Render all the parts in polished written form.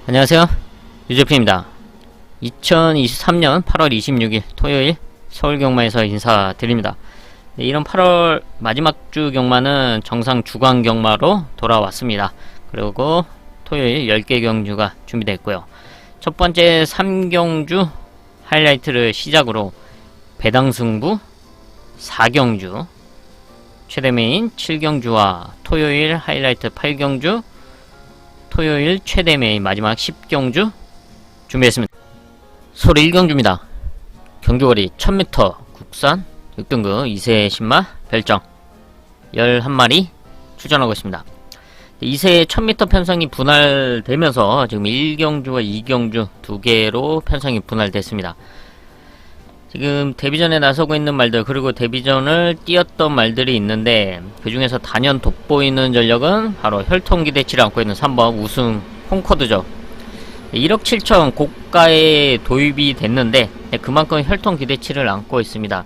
안녕하세요, 유재필입니다. 2023년 8월 26일 토요일 서울경마에서 인사드립니다. 네, 이런 8월 마지막 주 경마는 정상 주간 경마로 돌아왔습니다. 그리고 토요일 10개 경주가 준비되어 있고요. 첫 번째 3경주 하이라이트를 시작으로 배당 승부 4경주, 최대 메인 7경주와 토요일 하이라이트 8경주, 토요일 최대 메인 마지막 10경주 준비했습니다. 서울 1경주입니다. 경주거리 1000m 국산 6등급 2세 신마 별정 11마리 출전하고 있습니다. 2세 1000m 편성이 분할되면서 지금 1경주와 2경주 두 개로 편성이 분할됐습니다. 지금 데뷔전에 나서고 있는 말들, 그리고 데뷔전을 뛰었던 말들이 있는데, 그 중에서 단연 돋보이는 전력은 바로 혈통 기대치를 안고 있는 3번 우승 콩코드죠. 1억 7천 고가에 도입이 됐는데 그만큼 혈통 기대치를 안고 있습니다.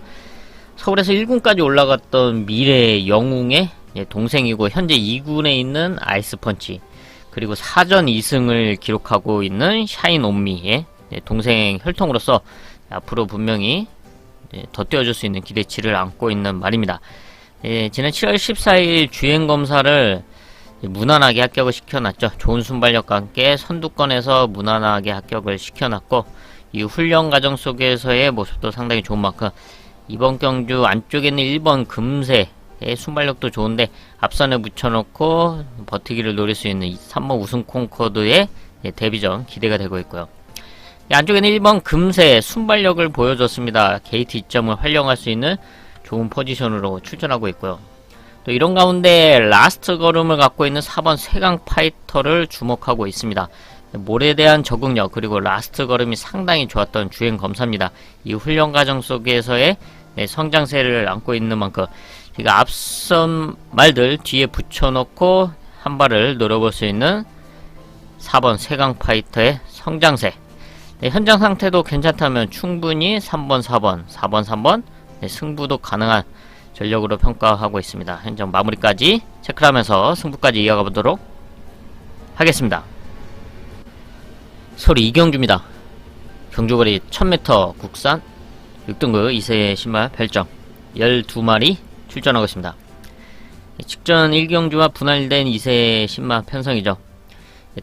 서울에서 1군까지 올라갔던 미래 영웅의 동생이고 현재 2군에 있는 아이스펀치, 그리고 사전 2승을 기록하고 있는 샤인 온미의 동생 혈통으로서 앞으로 분명히 더 뛰어줄 수 있는 기대치를 안고 있는 말입니다. 지난 7월 14일 주행검사를 무난하게 합격을 시켜놨죠. 좋은 순발력과 함께 선두권에서 무난하게 합격을 시켜놨고, 이 훈련 과정 속에서의 모습도 상당히 좋은 만큼 이번 경주 안쪽에 있는 1번 금세의 순발력도 좋은데 앞선에 붙여놓고 버티기를 노릴 수 있는 3번 우승 콩코드의 데뷔전 기대가 되고 있고요. 안쪽에는 1번 금세 순발력을 보여줬습니다. 게이트 2점을 활용할 수 있는 좋은 포지션으로 출전하고 있고요. 또 이런 가운데 라스트 걸음을 갖고 있는 4번 세강 파이터를 주목하고 있습니다. 몰에 대한 적응력, 그리고 라스트 걸음이 상당히 좋았던 주행 검사입니다. 이 훈련 과정 속에서의 성장세를 안고 있는 만큼 앞선 말들 뒤에 붙여놓고 한 발을 노려볼 수 있는 4번 세강 파이터의 성장세, 현장 상태도 괜찮다면 충분히 3번, 4번, 4번, 3번 승부도 가능한 전력으로 평가하고 있습니다. 현장 마무리까지 체크를 하면서 승부까지 이어가 보도록 하겠습니다. 서울 2경주입니다. 경주거리 1000m 국산 6등급 2세 신마 별정 12마리 출전하고 있습니다. 직전 1경주와 분할된 2세 신마 편성이죠.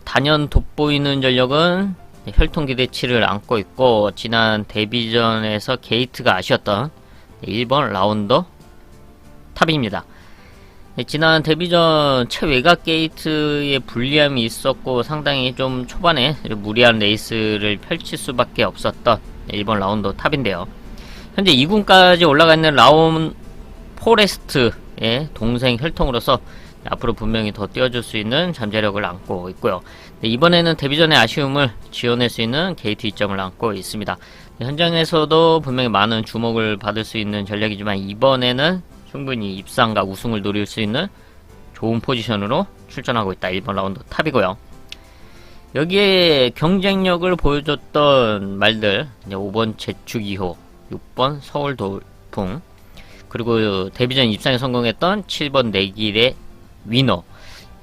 단연 돋보이는 전력은 혈통 기대치를 안고 있고, 지난 데뷔전에서 게이트가 아쉬웠던 1번 라운더 탑입니다. 지난 데뷔전 최외곽 게이트의 불리함이 있었고 상당히 좀 초반에 무리한 레이스를 펼칠 수밖에 없었던 1번 라운더 탑인데요. 현재 2군까지 올라가 있는 라운 포레스트의 동생 혈통으로서 앞으로 분명히 더 뛰어줄 수 있는 잠재력을 안고 있고요. 이번에는 데뷔전의 아쉬움을 지원할 수 있는 게이트 2점을 안고 있습니다. 현장에서도 분명히 많은 주목을 받을 수 있는 전략이지만 이번에는 충분히 입상과 우승을 노릴 수 있는 좋은 포지션으로 출전하고 있다. 1번 라운드 탑이고요. 여기에 경쟁력을 보여줬던 말들, 5번 제축 2호, 6번 서울 돌풍, 그리고 데뷔전 입상에 성공했던 7번 내길의 위너,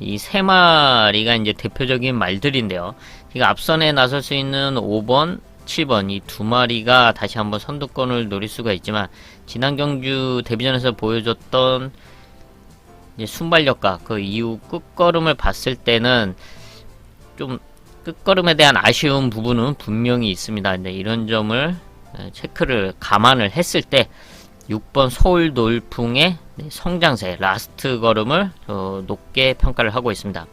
이 세 마리가 이제 대표적인 말들인데요. 앞선에 나설 수 있는 5번, 7번 이 두 마리가 다시 한번 선두권을 노릴 수가 있지만, 지난 경주 데뷔전에서 보여줬던 순발력과 그 이후 끝걸음을 봤을 때는 좀 끝걸음에 대한 아쉬운 부분은 분명히 있습니다. 근데 이런 점을 체크를 감안을 했을 때 6번 서울 돌풍의 성장세, 라스트 걸음을 높게 평가를 하고 있습니다.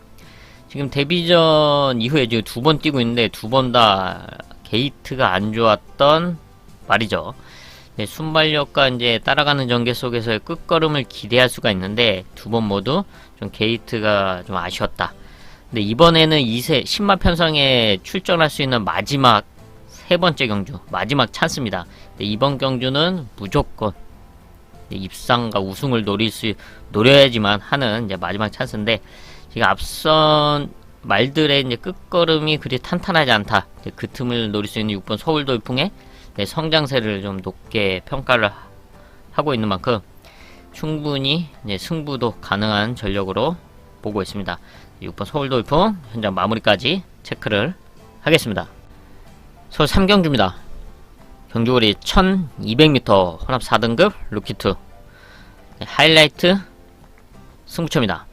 지금 데뷔전 이후에 지금 2번 뛰고 있는데 2번 다 게이트가 안 좋았던 말이죠. 순발력과 이제 따라가는 전개 속에서의 끝걸음을 기대할 수가 있는데 2번 모두 좀 게이트가 좀 아쉬웠다. 근데 이번에는 2세 신마 편성에 출전할 수 있는 마지막 세 번째 경주, 마지막 찬스입니다. 이번 경주는 무조건 입상과 우승을 노려야지만 하는 이제 마지막 찬스인데, 지금 앞선 말들의 이제 끝걸음이 그리 탄탄하지 않다. 그 틈을 노릴 수 있는 6번 서울 돌풍의 성장세를 좀 높게 평가를 하고 있는 만큼 충분히 승부도 가능한 전력으로 보고 있습니다. 6번 서울 돌풍 현장 마무리까지 체크를 하겠습니다. 서울 3경주입니다. 경주거리 1200m 혼합 4등급 루키2 하이라이트 승부처입니다.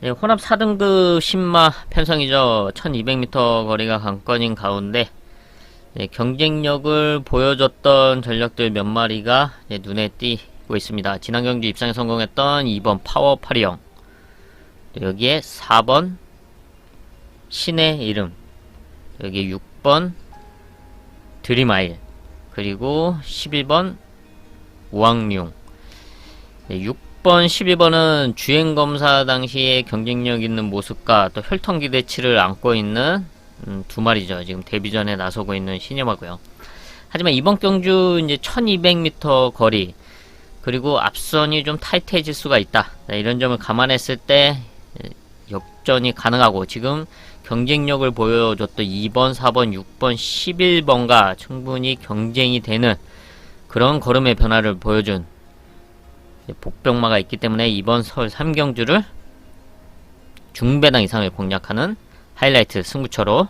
네, 혼합 4등급 신마 편성이죠. 1200m 거리가 관건인 가운데 경쟁력을 보여줬던 전력들 몇 마리가 눈에 띄고 있습니다. 지난 경주 입상에 성공했던 2번 파워 820, 여기에 4번 신의 이름, 여기 6번 드림아일, 그리고 11번 우왕룡. 6번, 12번은 주행검사 당시에 경쟁력 있는 모습과 또 혈통 기대치를 안고 있는 두 마리죠. 지금 데뷔전에 나서고 있는 신여마고요. 하지만 이번 경주 이제 1200m 거리, 그리고 앞선이 좀 타이트해질 수가 있다. 이런 점을 감안했을 때 역전이 가능하고, 지금 경쟁력을 보여줬던 2번, 4번, 6번, 11번과 충분히 경쟁이 되는 그런 걸음의 변화를 보여준 복병마가 있기 때문에 이번 서울 3경주를 중배당 이상을 공략하는 하이라이트 승부처로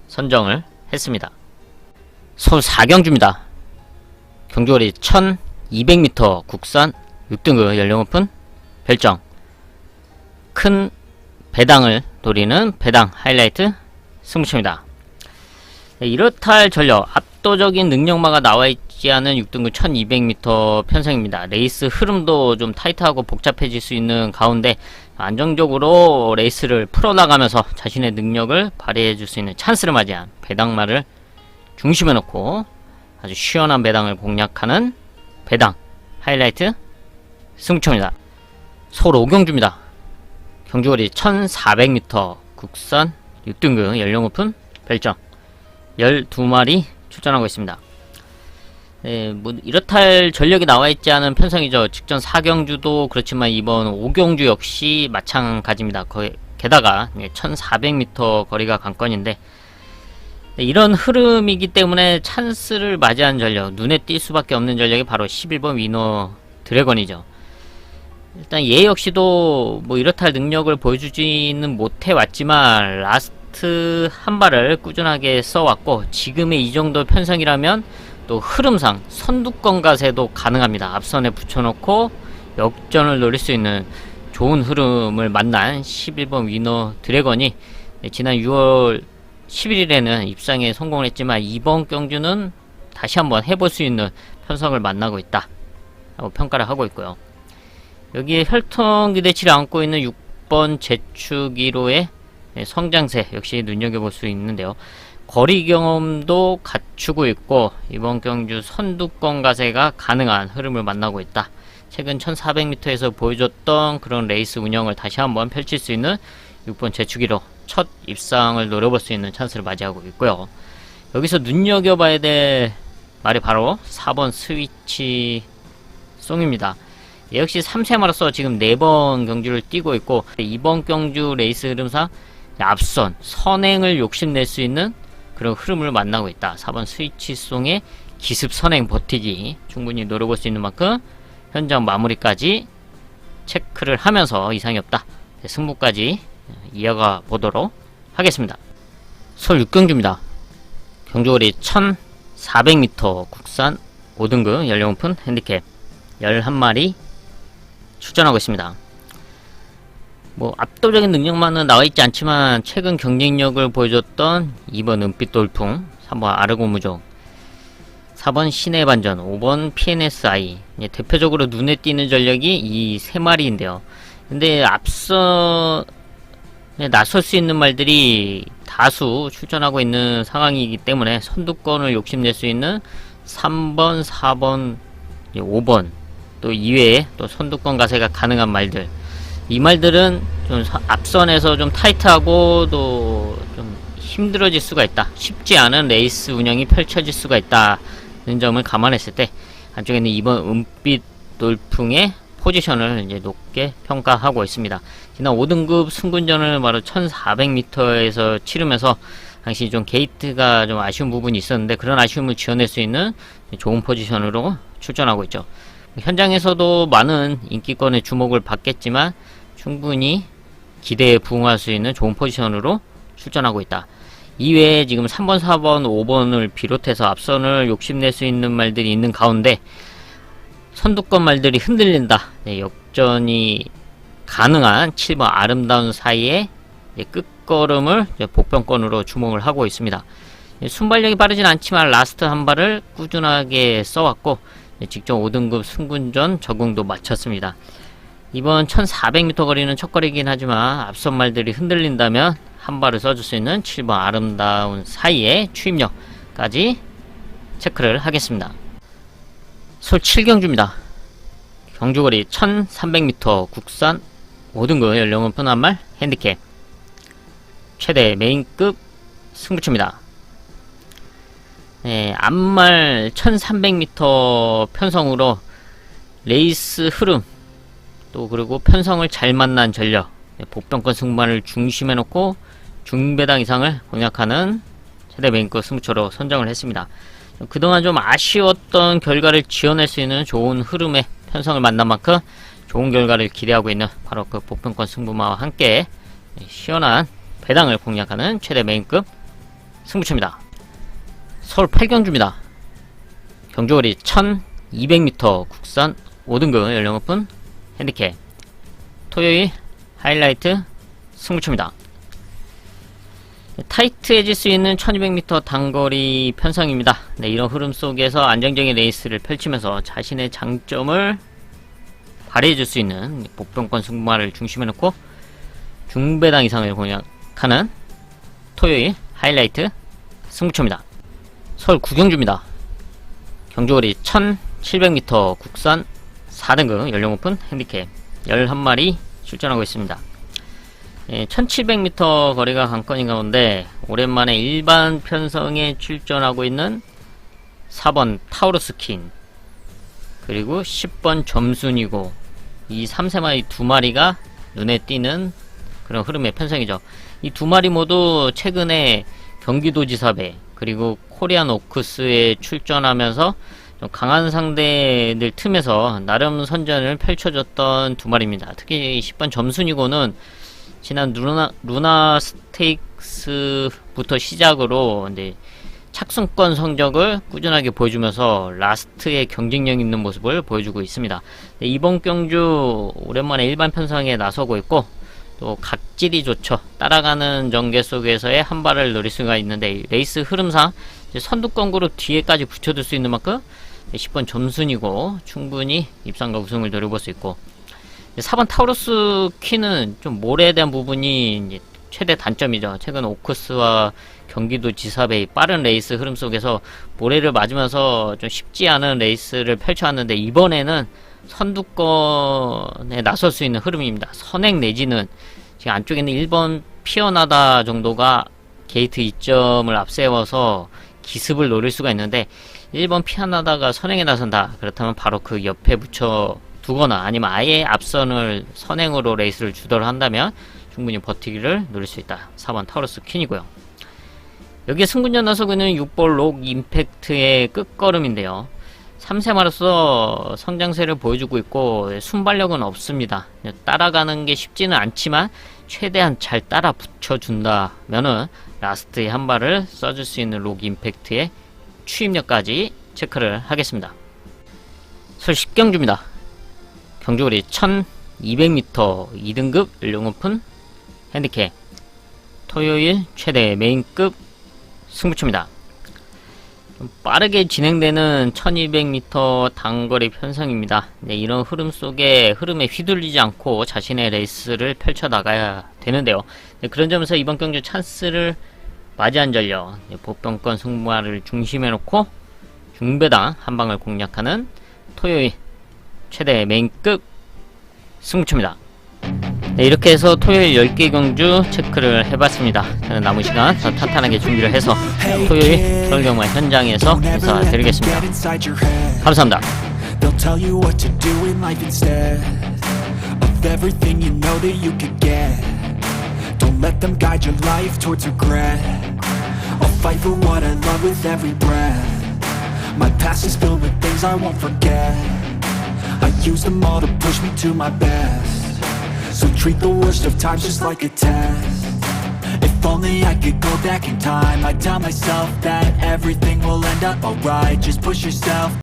선정을 했습니다. 서울 4경주입니다. 경주거리 1200m 국산 6등급 연령오픈 별정 큰 배당을 노리는 배당 하이라이트 승부처입니다. 네, 이렇다 할 전력, 압도적인 능력마가 나와있지 않은 6등급 1200m 편성입니다. 레이스 흐름도 좀 타이트하고 복잡해질 수 있는 가운데 안정적으로 레이스를 풀어나가면서 자신의 능력을 발휘해줄 수 있는 찬스를 맞이한 배당마를 중심에 놓고 아주 시원한 배당을 공략하는 배당 하이라이트 승부처입니다. 서울 5경주입니다. 경주거리 1400m 국산 6등급 연령오픈 별정 12마리 출전하고 있습니다. 네, 뭐 이렇다 할 전력이 나와있지 않은 편성이죠. 직전 4경주도 그렇지만 이번 5경주 역시 마찬가지입니다. 게다가 1400m 거리가 관건인데, 네, 이런 흐름이기 때문에 찬스를 맞이한 전력, 눈에 띌 수밖에 없는 전력이 바로 11번 위너 드래곤이죠. 일단 얘 역시도 뭐 이렇다 할 능력을 보여주지는 못해 왔지만 라스트 한 발을 꾸준하게 써왔고, 지금의 이 정도 편성이라면 또 흐름상 선두권 가세도 가능합니다. 앞선에 붙여놓고 역전을 노릴 수 있는 좋은 흐름을 만난 11번 위너 드래곤이 지난 6월 11일에는 입상에 성공을 했지만 이번 경주는 다시 한번 해볼 수 있는 편성을 만나고 있다 하고 평가를 하고 있고요. 여기에 혈통 기대치를 안고 있는 6번 제축 1호의 성장세 역시 눈여겨볼 수 있는데요. 거리 경험도 갖추고 있고 이번 경주 선두권 가세가 가능한 흐름을 만나고 있다. 최근 1400m에서 보여줬던 그런 레이스 운영을 다시 한번 펼칠 수 있는 6번 제축 1호 첫 입상을 노려볼 수 있는 찬스를 맞이하고 있고요. 여기서 눈여겨봐야 될 말이 바로 4번 스위치 송입니다. 역시 3세마로서 지금 4번 경주를 뛰고 있고, 이번 경주 레이스 흐름상 앞선 선행을 욕심낼 수 있는 그런 흐름을 만나고 있다. 4번 스위치송의 기습 선행 버티기 충분히 노려볼 수 있는 만큼 현장 마무리까지 체크를 하면서 이상이 없다. 승부까지 이어가 보도록 하겠습니다. 서울 6경주입니다. 경주거리 1400m 국산 5등급 연령오픈 핸디캡 11마리 출전하고 있습니다. 뭐 압도적인 능력만은 나와있지 않지만 최근 경쟁력을 보여줬던 2번 은빛 돌풍, 3번 아르고무족, 4번 신의 반전, 5번 PNSI, 대표적으로 눈에 띄는 전력이 이 세 마리인데요. 근데 앞서 나설 수 있는 말들이 다수 출전하고 있는 상황이기 때문에 선두권을 욕심낼 수 있는 3번, 4번, 5번 또 이외에 또 선두권 가세가 가능한 말들, 이 말들은 좀 앞선에서 좀 타이트하고 또 좀 힘들어질 수가 있다. 쉽지 않은 레이스 운영이 펼쳐질 수가 있다는 점을 감안했을 때 안쪽에는 이번 은빛 돌풍의 포지션을 이제 높게 평가하고 있습니다. 지난 5등급 승군전을 바로 1400m에서 치르면서 당시 좀 게이트가 좀 아쉬운 부분이 있었는데 그런 아쉬움을 지어낼 수 있는 좋은 포지션으로 출전하고 있죠. 현장에서도 많은 인기권의 주목을 받겠지만 충분히 기대에 부응할 수 있는 좋은 포지션으로 출전하고 있다. 이외에 지금 3번, 4번, 5번을 비롯해서 앞선을 욕심낼 수 있는 말들이 있는 가운데 선두권 말들이 흔들린다. 네, 역전이 가능한 7번 아름다운 사이에 끝걸음을 복병권으로 주목을 하고 있습니다. 순발력이 빠르진 않지만 라스트 한 발을 꾸준하게 써왔고 직전 5등급 승군전 적응도 마쳤습니다. 이번 1400m 거리는 첫 거리긴 하지만 앞선 말들이 흔들린다면 한 발을 써줄 수 있는 7번 아름다운 사이의 추임력까지 체크를 하겠습니다. 솔 7경주입니다. 경주거리 1300m 국산 5등급 연령은 푼한말 핸디캡 최대 메인급 승부처입니다. 네, 앞말 1300m 편성으로 레이스 흐름 또 그리고 편성을 잘 만난 전력 복병권 승부를 중심에 놓고 중배당 이상을 공략하는 최대 메인급 승부처로 선정을 했습니다. 그동안 좀 아쉬웠던 결과를 지어낼 수 있는 좋은 흐름의 편성을 만난 만큼 좋은 결과를 기대하고 있는 바로 그 복병권 승부마와 함께 시원한 배당을 공략하는 최대 메인급 승부처입니다. 서울 8경주입니다. 경주거리 1200m 국산 5등급 연령 오픈 핸디캡 토요일 하이라이트 승부처입니다. 타이트해질 수 있는 1200m 단거리 편성입니다. 네, 이런 흐름 속에서 안정적인 레이스를 펼치면서 자신의 장점을 발휘해줄 수 있는 복병권 승부마를 중심에 놓고 중배당 이상을 공략하는 토요일 하이라이트 승부처입니다. 서울 9경주입니다. 경주거리 1700m 국산 4등급 연령 오픈 핸디캡 11마리 출전하고 있습니다. 1700m 거리가 관건인 가운데 오랜만에 일반 편성에 출전하고 있는 4번 타우루스킨 그리고 10번 점순이고 이 3세마리 2마리가 눈에 띄는 그런 흐름의 편성이죠. 이 2마리 모두 최근에 경기도지사배 그리고 코리안 오크스에 출전하면서 좀 강한 상대들 틈에서 나름 선전을 펼쳐줬던 2마리입니다. 특히 10번 점순이고는 지난 루나 스테이크스부터 시작으로 이제 착승권 성적을 꾸준하게 보여주면서 라스트에 경쟁력 있는 모습을 보여주고 있습니다. 이번 경주 오랜만에 일반 편성에 나서고 있고 또 각질이 좋죠. 따라가는 전개 속에서의 한 발을 노릴 수가 있는데 레이스 흐름상 선두권 그룹 뒤에까지 붙여둘 수 있는 만큼 10번 점순이고 충분히 입상과 우승을 노려볼 수 있고 4번 타우루스 퀸은 좀 모래에 대한 부분이 이제 최대 단점이죠. 최근 오크스와 경기도 지사배의 빠른 레이스 흐름 속에서 모래를 맞으면서 좀 쉽지 않은 레이스를 펼쳐왔는데 이번에는 선두권에 나설 수 있는 흐름입니다. 선행 내지는 지금 안쪽에 있는 1번 피어나다 정도가 게이트 2점을 앞세워서 기습을 노릴 수가 있는데 1번 피어나다가 선행에 나선다. 그렇다면 바로 그 옆에 붙여 두거나 아니면 아예 앞선을 선행으로 레이스를 주도를 한다면 충분히 버티기를 노릴 수 있다. 4번 타우루스 퀸이고요. 여기에 승군전 나서고 있는 6번 록 임팩트의 끝걸음인데요. 3세마로서 성장세를 보여주고 있고 순발력은 없습니다. 따라가는 게 쉽지는 않지만 최대한 잘 따라 붙여준다면은 라스트에 한 발을 써줄 수 있는 록 임팩트의 추임력까지 체크를 하겠습니다. 서울 10경주입니다. 경주거리 1200m 2등급 연령 오픈 핸디캡 토요일 최대 메인급 승부처입니다. 좀 빠르게 진행되는 1200m 단거리 편성입니다. 네, 이런 흐름 속에 흐름에 휘둘리지 않고 자신의 레이스를 펼쳐나가야 되는데요. 네, 그런 점에서 이번 경주 찬스를 맞이한 전력 복병권 승부를 중심에 놓고 중배당 한방을 공략하는 토요일 최대 메인급 승부처입니다. 네, 이렇게 해서 토요일 10개 경주 체크를 해봤습니다. 저는 남은 시간 더 탄탄하게 준비를 해서 토요일 서울경마 현장에서 인사드리겠습니다. 감사합니다. They'll tell you what to do in life instead of everything you know that you could get. Don't let them guide your life towards regret. I'll fight for what I love with every breath. My past is filled with things I won't forget. I use them all to push me to my best. So treat the worst of times just like a test. If If only I could go back in time, I'd tell myself that everything will end up alright. Just push yourself